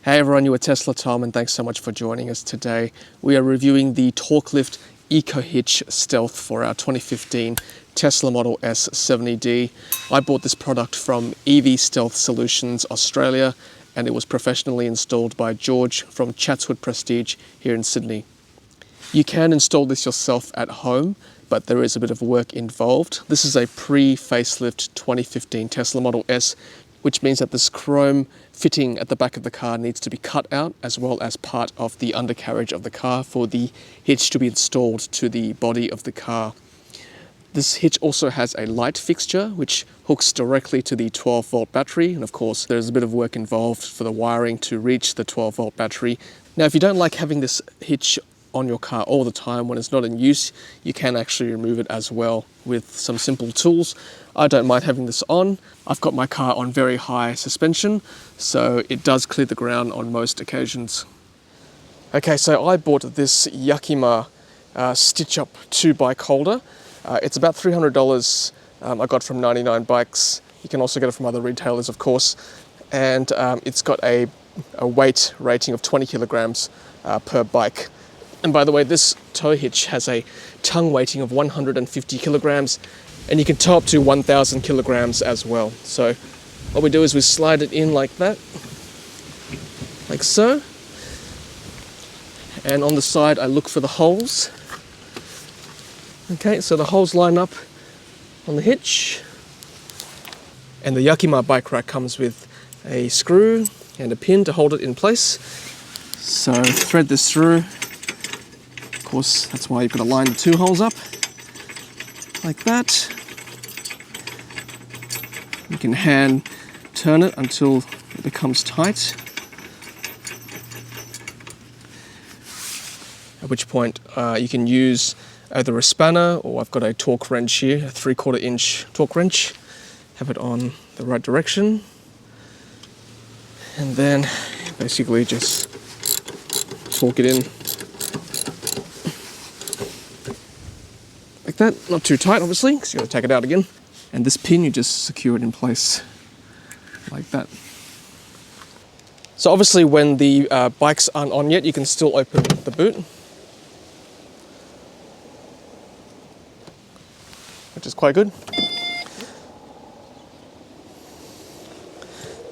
Hey everyone, you are Tesla Tom and thanks so much for joining us today. We are reviewing the Torklift ECOHITCH Stealth for our 2015 Tesla Model S 70D. I bought this product from EV Stealth Solutions Australia and it was professionally installed by George from Chatswood Prestige here in Sydney. You can install this yourself at home, but there is a bit of work involved. This is a pre-facelift 2015 Tesla Model S, which means that this chrome fitting at the back of the car needs to be cut out, as well as part of the undercarriage of the car for the hitch to be installed to the body of the car. This hitch also has a light fixture which hooks directly to the 12-volt battery, and of course there's a bit of work involved for the wiring to reach the 12-volt battery. Now if you don't like having this hitch on your car all the time when it's not in use, you can actually remove it as well with some simple tools. I don't mind having this on. I've got my car on very high suspension, so it does clear the ground on most occasions. Okay, so I bought this YAKIMA Stitch-Up 2-bike holder. It's about $300. I got from 99 Bikes. You can also get it from other retailers, of course. And it's got a weight rating of 20 kilograms per bike. And by the way, this tow hitch has a tongue weighting of 150 kilograms, and you can tow up to 1,000 kilograms as well. So what we do is we slide it in like that, like so. And on the side, I look for the holes. Okay, so the holes line up on the hitch. And the YAKIMA bike rack comes with a screw and a pin to hold it in place. So thread this through. Of course, that's why you've got to line the two holes up, like that. You can hand turn it until it becomes tight, at which point you can use either a spanner, or I've got a torque wrench here, a 3/4 inch torque wrench. Have it on the right direction, and then basically just torque it in. Like that, not too tight obviously, because you've got to take it out again. And this pin, you just secure it in place, like that. So obviously when the bikes aren't on yet, you can still open the boot, which is quite good.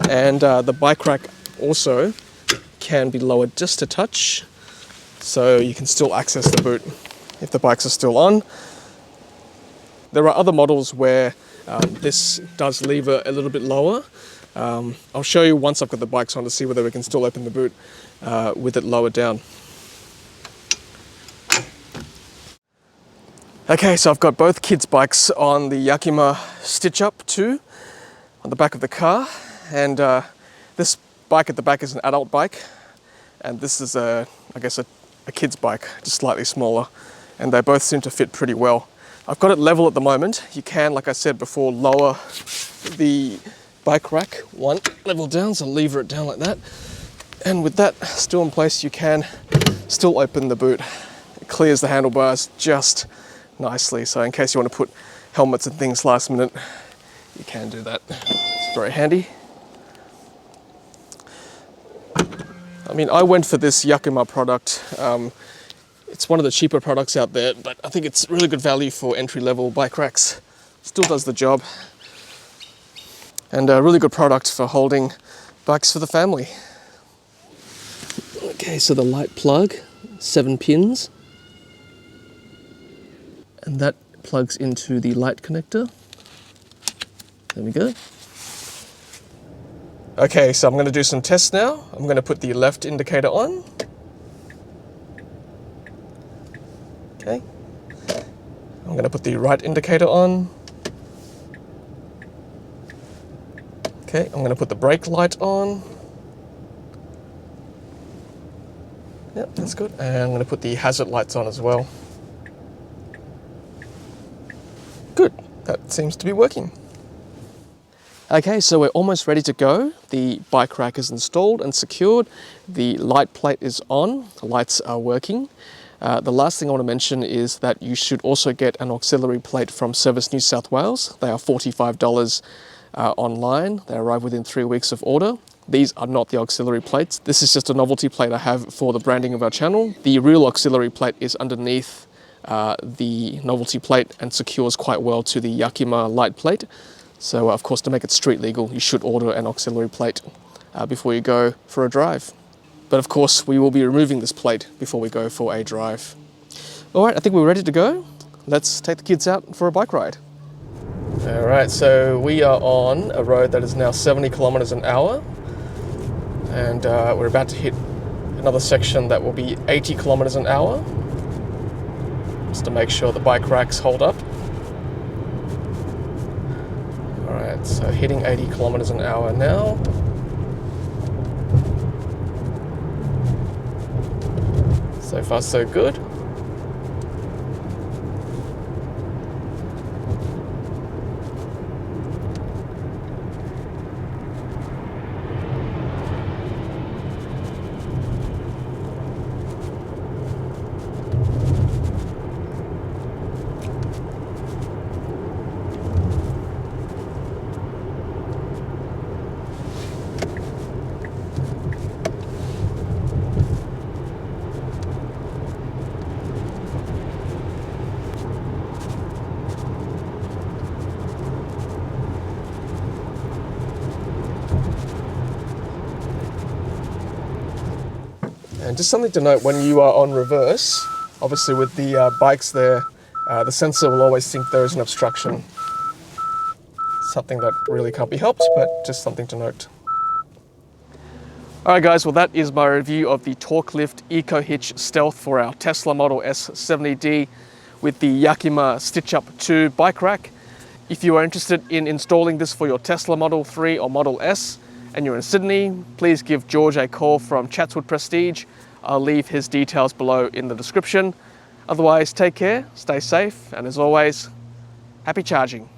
And the bike rack also can be lowered just a touch, so you can still access the boot if the bikes are still on. There are other models where this does leave a little bit lower. I'll show you once I've got the bikes on to see whether we can still open the boot with it lowered down. Okay, so I've got both kids' bikes on the YAKIMA Stitch-Up 2 on the back of the car, and this bike at the back is an adult bike, and this is I guess a kid's bike, just slightly smaller, and they both seem to fit pretty well. I've got it level at the moment. You can, like I said before, lower the bike rack one level down, so lever it down like that. And with that still in place, you can still open the boot. It clears the handlebars just nicely, so in case you want to put helmets and things last minute, you can do that. It's very handy. I mean, I went for this YAKIMA product. It's one of the cheaper products out there, but I think it's really good value for entry-level bike racks. Still does the job. And a really good product for holding bikes for the family. Okay, so the light plug, 7 pins. And that plugs into the light connector. There we go. Okay, so I'm going to do some tests now. I'm going to put the left indicator on. Okay. I'm going to put the right indicator on. Okay, I'm going to put the brake light on. Yep, that's good. And I'm going to put the hazard lights on as well. Good, that seems to be working. Okay, so we're almost ready to go. The bike rack is installed and secured. The light plate is on, the lights are working. The last thing I want to mention is that you should also get an auxiliary plate from Service New South Wales. They are $45 online. They arrive within 3 weeks of order. These are not the auxiliary plates. This is just a novelty plate I have for the branding of our channel. The real auxiliary plate is underneath the novelty plate and secures quite well to the Yakima light plate. So of course, to make it street legal, you should order an auxiliary plate before you go for a drive. But of course, we will be removing this plate before we go for a drive. All right, I think we're ready to go. Let's take the kids out for a bike ride. All right, so we are on a road that is now 70 kilometers an hour. And we're about to hit another section that will be 80 kilometers an hour. Just to make sure the bike racks hold up. All right, so hitting 80 kilometers an hour now. So far, so good. And just something to note, when you are on reverse, obviously with the bikes there, the sensor will always think there is an obstruction. Something that really can't be helped, but just something to note. All right guys, well that is my review of the Torklift ECOHITCH Stealth for our Tesla Model S 70D with the Yakima Stitch-Up 2 bike rack. If you are interested in installing this for your Tesla Model 3 or Model S, and you're in Sydney, please give George a call from Chatswood Prestige. I'll leave his details below in the description. Otherwise, take care, stay safe, and as always, happy charging.